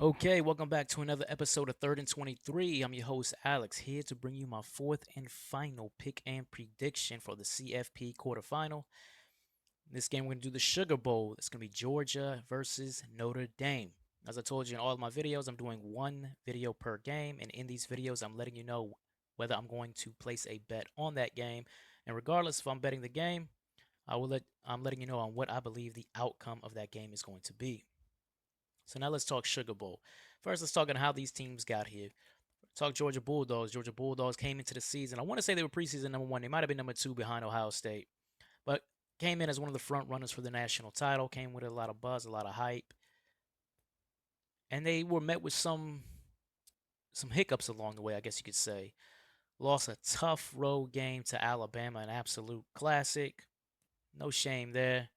Okay, welcome back to another episode of Third and 23. I'm your host, Alex, here to bring you my fourth and final pick and prediction for the CFP quarterfinal. In this game, we're going to do the Sugar Bowl. It's going to be Georgia versus Notre Dame. As I told you in all of my videos, I'm doing one video per game, and in these videos, I'm letting you know whether I'm going to place a bet on that game. And regardless if I'm betting the game, I'm letting you know on what I believe the outcome of that game is going to be. So now let's talk Sugar Bowl. First, let's talk on how these teams got here. Talk Georgia Bulldogs. Georgia Bulldogs came into the season. I want to say they were preseason number one. They might have been number two behind Ohio State, but came in as one of the front runners for the national title. Came with a lot of buzz, a lot of hype, and they were met with some hiccups along the way, I guess you could say. Lost a tough road game to Alabama, an absolute classic. No shame there.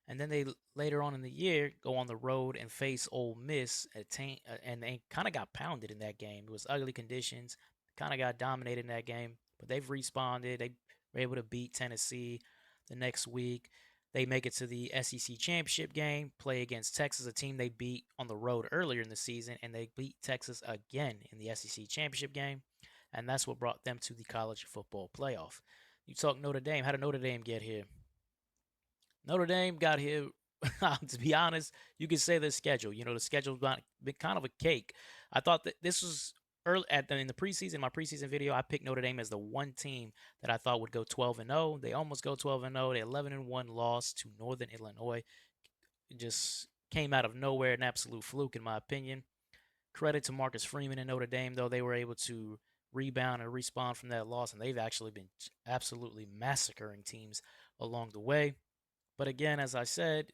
And then they later on in the year go on the road and face Ole Miss and they kind of got pounded in that game. It was ugly conditions, kind of got dominated in that game, but they've responded. They were able to beat Tennessee the next week. They make it to the SEC championship game, play against Texas, a team they beat on the road earlier in the season, and they beat Texas again in the SEC championship game, and that's what brought them to the college football playoff. You talk Notre Dame. How did Notre Dame get here? Notre Dame got here. To be honest, you could say the schedule. The schedule's been kind of a cake. I thought that this was early in the preseason. My preseason video, I picked Notre Dame as the one team that I thought would go 12-0. They almost go 12-0. They 11-1 loss to Northern Illinois. It just came out of nowhere, an absolute fluke in my opinion. Credit to Marcus Freeman and Notre Dame, though they were able to rebound and respawn from that loss, and they've actually been absolutely massacring teams along the way. But again, as I said,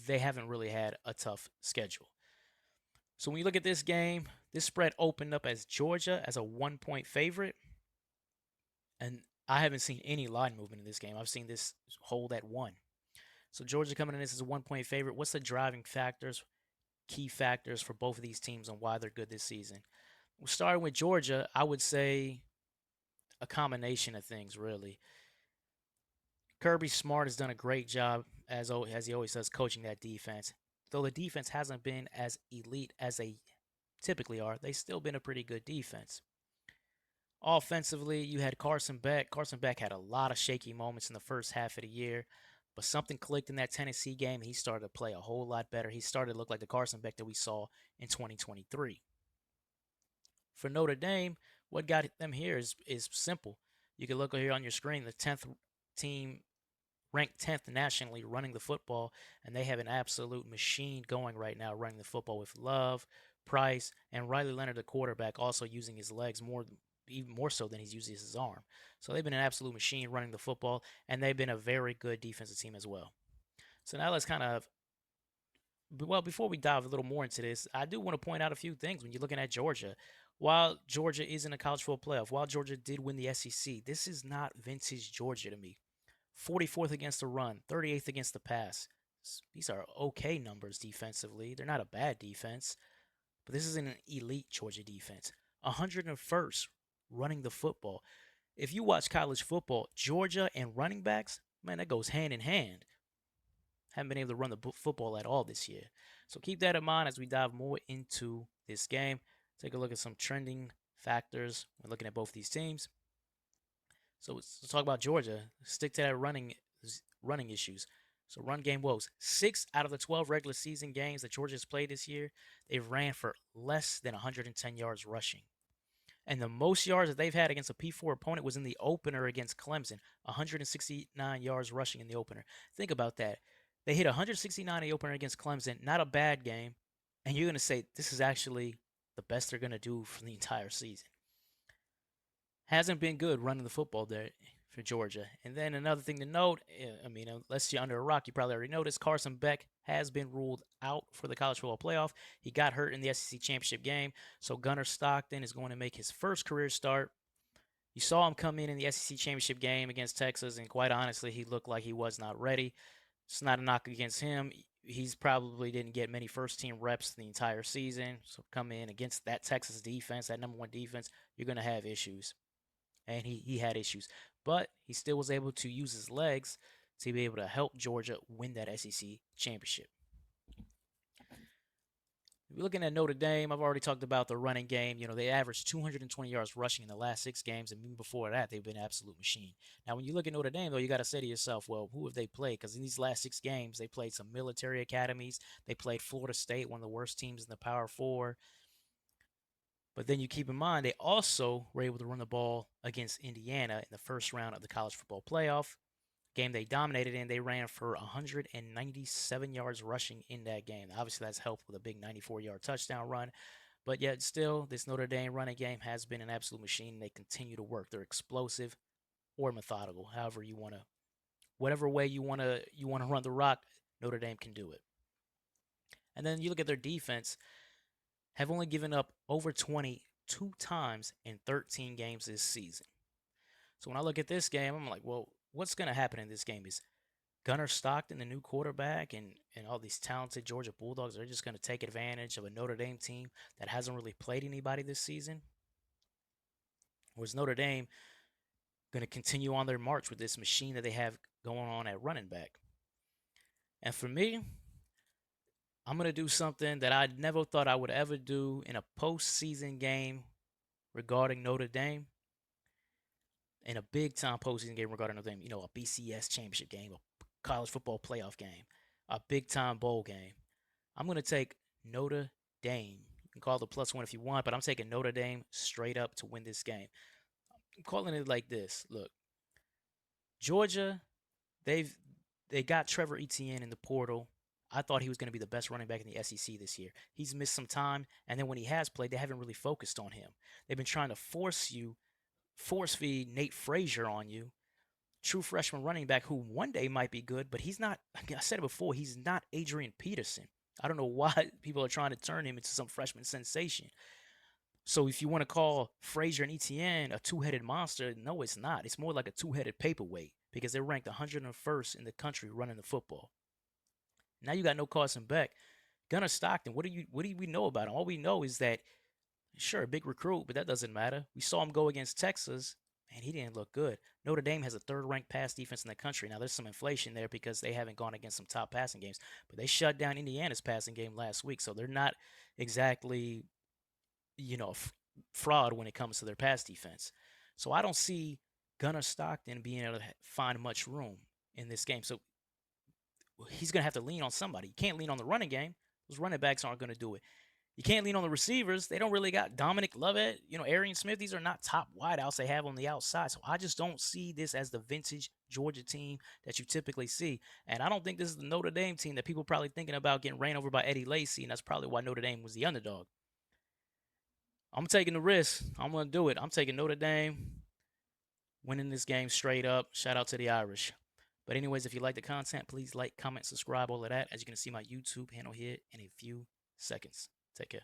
they haven't really had a tough schedule. So when you look at this game, this spread opened up as Georgia as a 1 point favorite. And I haven't seen any line movement in this game. I've seen this hold at one. So Georgia coming in this as a 1 point favorite. What's the driving factors, key factors for both of these teams on why they're good this season? Starting with Georgia, I would say a combination of things, really. Kirby Smart has done a great job, as he always does, coaching that defense. Though the defense hasn't been as elite as they typically are, they've still been a pretty good defense. Offensively, you had Carson Beck. Carson Beck had a lot of shaky moments in the first half of the year, but something clicked in that Tennessee game. He started to play a whole lot better. He started to look like the Carson Beck that we saw in 2023. For Notre Dame, what got them here is simple. You can look here on your screen, the 10th team ranked 10th nationally running the football, and they have an absolute machine going right now running the football with Love, Price, and Riley Leonard, the quarterback, also using his legs even more so than he's using his arm. So they've been an absolute machine running the football, and they've been a very good defensive team as well. So now let's before we dive a little more into this, I do want to point out a few things when you're looking at Georgia. While Georgia is in a college football playoff, while Georgia did win the SEC, this is not vintage Georgia to me. 44th against the run, 38th against the pass. These are okay numbers defensively. They're not a bad defense, but this isn't an elite Georgia defense. 101st running the football. If you watch college football, Georgia and running backs, man, that goes hand in hand. Haven't been able to run the football at all this year. So keep that in mind as we dive more into this game. Take a look at some trending factors when looking at both these teams. So let's talk about Georgia. Stick to that running issues. So run game woes. 6 out of the 12 regular season games that Georgia has played this year, they've ran for less than 110 yards rushing. And the most yards that they've had against a P4 opponent was in the opener against Clemson, 169 yards rushing in the opener. Think about that. They hit 169 in the opener against Clemson, not a bad game. And you're going to say this is actually the best they're going to do for the entire season. Hasn't been good running the football there for Georgia. And then another thing to note, unless you're under a rock, you probably already noticed Carson Beck has been ruled out for the college football playoff. He got hurt in the SEC championship game, so Gunnar Stockton is going to make his first career start. You saw him come in the SEC championship game against Texas, and quite honestly, he looked like he was not ready. It's not a knock against him. He's probably didn't get many first-team reps the entire season, so come in against that Texas defense, that number one defense, you're going to have issues. And he had issues. But he still was able to use his legs to be able to help Georgia win that SEC championship. If you're looking at Notre Dame, I've already talked about the running game. They averaged 220 yards rushing in the last 6 games, and even before that, they've been an absolute machine. Now, when you look at Notre Dame, though, you got to say to yourself, well, who have they played? Because in these last 6 games, they played some military academies. They played Florida State, one of the worst teams in the Power Four. But then you keep in mind, they also were able to run the ball against Indiana in the first round of the college football playoff. Game they dominated in, they ran for 197 yards rushing in that game. Obviously, that's helped with a big 94-yard touchdown run. But yet still, this Notre Dame running game has been an absolute machine. They continue to work. They're explosive or methodical, however you want to, whatever way you want to run the rock, Notre Dame can do it. And then you look at their defense, have only given up over 20 two times in 13 games this season. So when I look at this game, I'm like, well, what's going to happen in this game? Is Gunnar Stockton, the new quarterback, and all these talented Georgia Bulldogs are just going to take advantage of a Notre Dame team that hasn't really played anybody this season? Or is Notre Dame going to continue on their march with this machine that they have going on at running back? And for me, I'm going to do something that I never thought I would ever do in a postseason game regarding Notre Dame. In a big time postseason game regarding Notre Dame, a BCS championship game, a college football playoff game, a big time bowl game. I'm going to take Notre Dame. You can call it a +1 if you want, but I'm taking Notre Dame straight up to win this game. I'm calling it like this. Look, Georgia, they got Trevor Etienne in the portal. I thought he was going to be the best running back in the SEC this year. He's missed some time, and then when he has played, they haven't really focused on him. They've been trying to force feed Nate Frazier on you, true freshman running back who one day might be good, but he's not. I said it before, he's not Adrian Peterson. I don't know why people are trying to turn him into some freshman sensation. So if you want to call Frazier and Etienne a two-headed monster, no, it's not. It's more like a two-headed paperweight because they're ranked 101st in the country running the football. Now you got no Carson Beck. Gunnar Stockton, what do we know about him? All we know is that, sure, a big recruit, but that doesn't matter. We saw him go against Texas. Man, he didn't look good. Notre Dame has a third-ranked pass defense in the country. Now, there's some inflation there because they haven't gone against some top passing games, but they shut down Indiana's passing game last week, so they're not exactly, fraud when it comes to their pass defense. So I don't see Gunnar Stockton being able to find much room in this game. So he's going to have to lean on somebody. You can't lean on the running game. Those running backs aren't going to do it. You can't lean on the receivers. They don't really got Dominic Lovett, Arian Smith. These are not top wideouts they have on the outside. So I just don't see this as the vintage Georgia team that you typically see. And I don't think this is the Notre Dame team that people are probably thinking about getting ran over by Eddie Lacy. And that's probably why Notre Dame was the underdog. I'm taking the risk. I'm going to do it. I'm taking Notre Dame winning this game straight up. Shout out to the Irish. But anyways, if you like the content, please like, comment, subscribe, all of that. As you can see, my YouTube handle here in a few seconds. Take care.